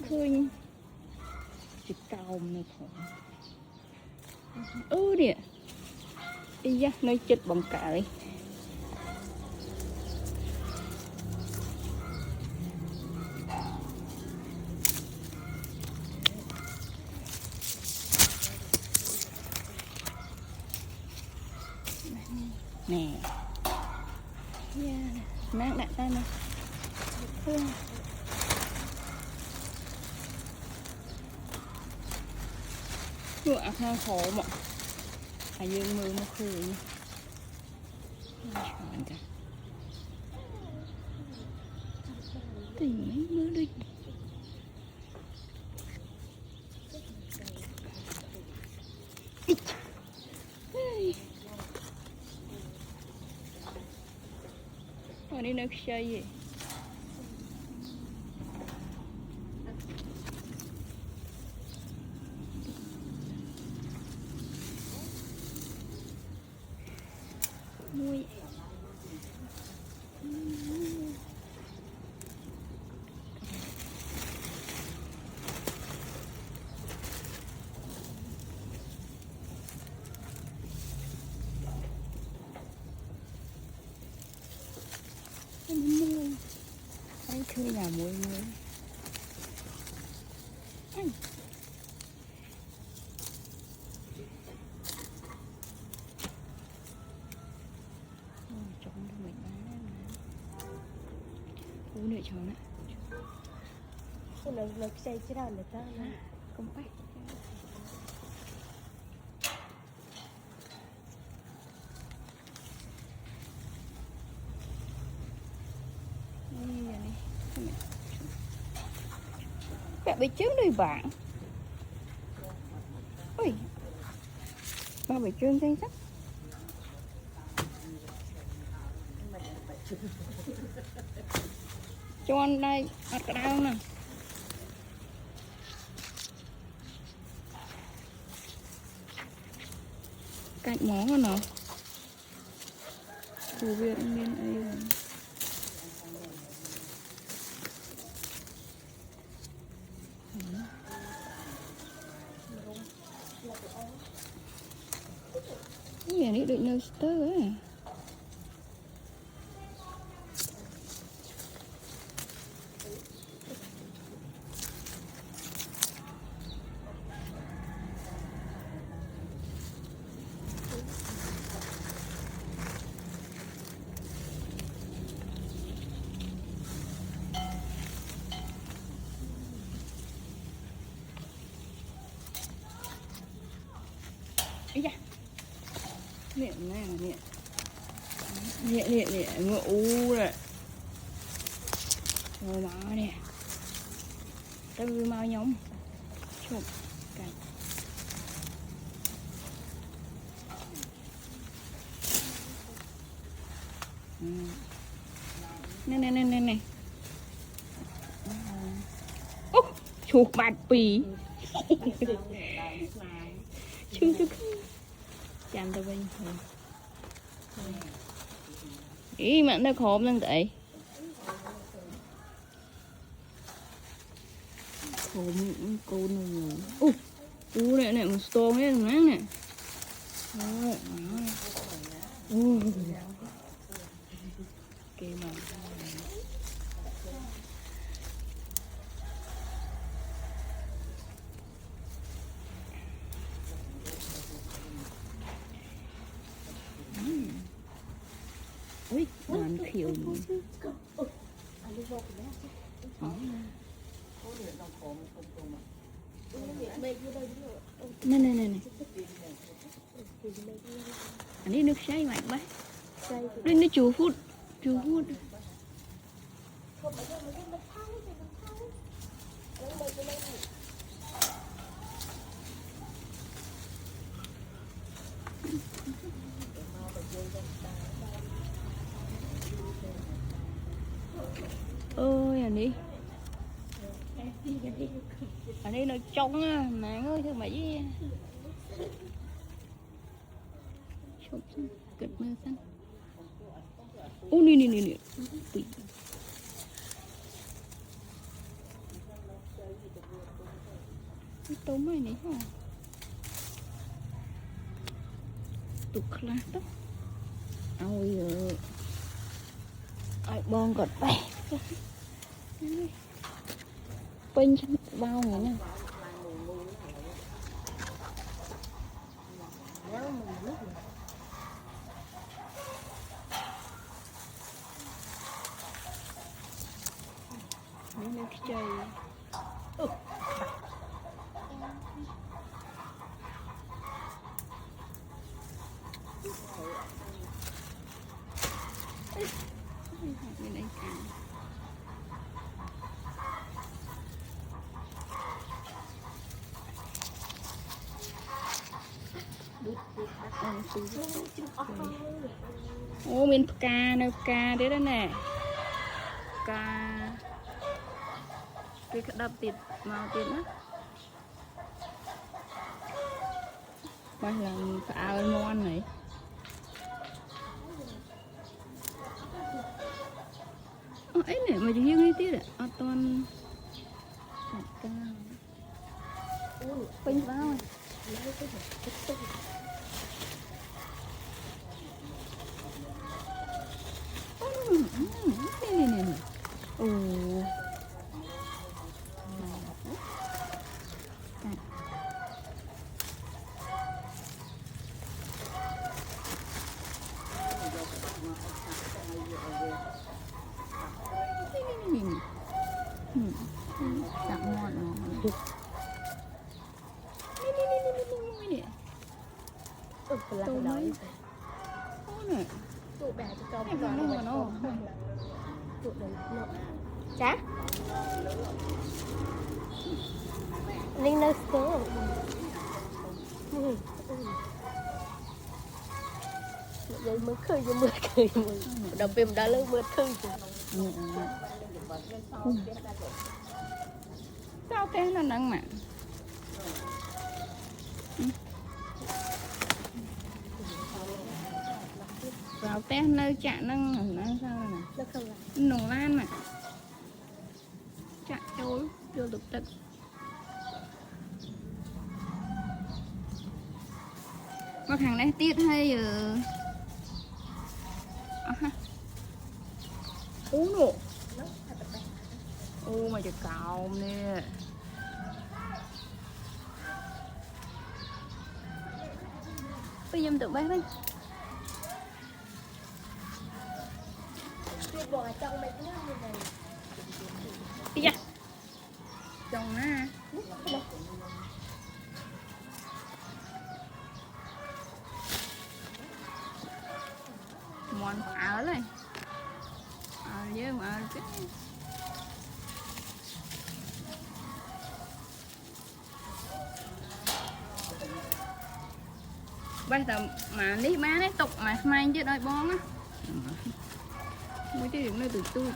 khơi chỉ cao này thôi nè đi ra nơi chết bằng cả đi nè mang đặt tay nè ngựa hang khổ mà dương mưa nó khơi tìm mấy mưa đi ở đây nó chơi gì mui anh chơi nhà muối muối anh trống cho mình cú này cháu nè lực xây chứ đâu người ta không phải bạn bị trứng đi bạn ui ba bị trứng danh sắc cho anh đây ăn cái đau nè cạnh món rồi nào phù viện miền ấy cái này định nơi tớ ấy da miệng này miệng ngựa u rồi rồi má nè tao mau nhóm chụp cảnh này chuột bạch bì chứ chạm tao bên ý mà nó khổ lắm vậy khổ cô này này này một stone đấy nè nè kì mà ui làm khiêu này anh đi nước sấy mạnh bác đi nó chùa phút ơi anh đi nó trông á mẹ ơi thương mày với cật mưa xanh nè tôm này này hả tục khá đó ôi giời ai bon gọt bè pin bao này nè mấy nước chơi bên đây cả ô miền ca nơi ca đấy đó nè ca cái đập tiệt màu tiệt á bao là áo ngon này ấy nè mà chỉ riêng đi tiệt à toàn ca pin vào nè ồ chạm ngon nó tụi mấy nè tụi bè cho con nó tụi đấy chả linh nơi số rồi mới khơi cho mưa khơi đập bìm đã lớn mưa khơi sao thế nó nặng mà vào té nơi chạm nâng nó sao nè nồng lan nè chạm trôi chưa được tận mà thằng này tiết hay giờ uống nụ ô mà chả cào nè bây giờ tự bay đi bỏ trong mấy cái như này đi ra trong á mòn ở này với mà cái bây giờ mà ní má đấy tục mà mang chứ đôi bón á mấy cái điểm nơi từ tôi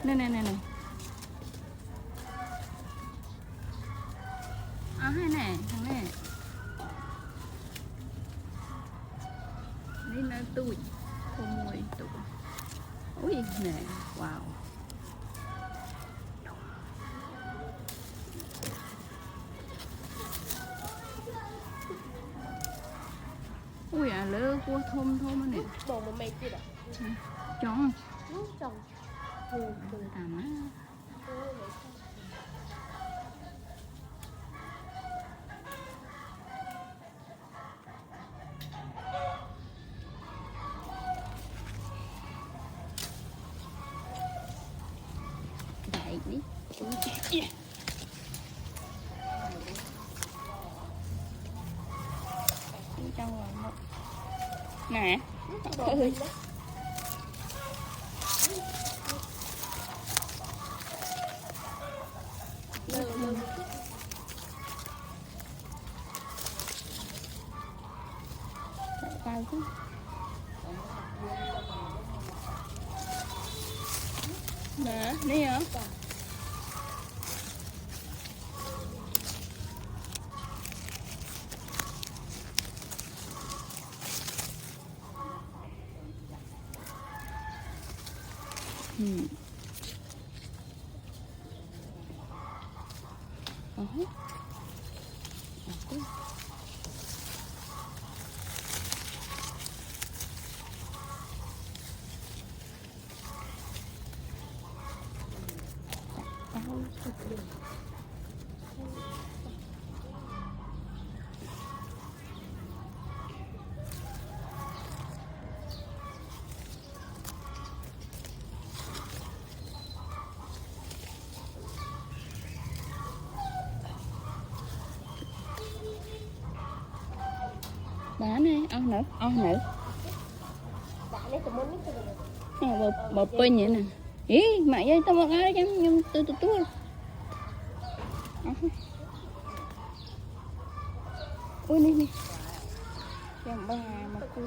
nè nè nè nè hay nè thằng này đi nơi tôi không mùi tụ ui nè wow ui à lỡ cua thơm thơm này bò mà mày kia đó chọn chọn tạm á đại đi trong rồi một nè ơi cao chứ nè đi hả Đá này, ăn nữa, bột pin vậy nè. Ý, mẹ ơi, tao một cái đó nhưng tôi. Ui, nè. Chồng bà mà cô.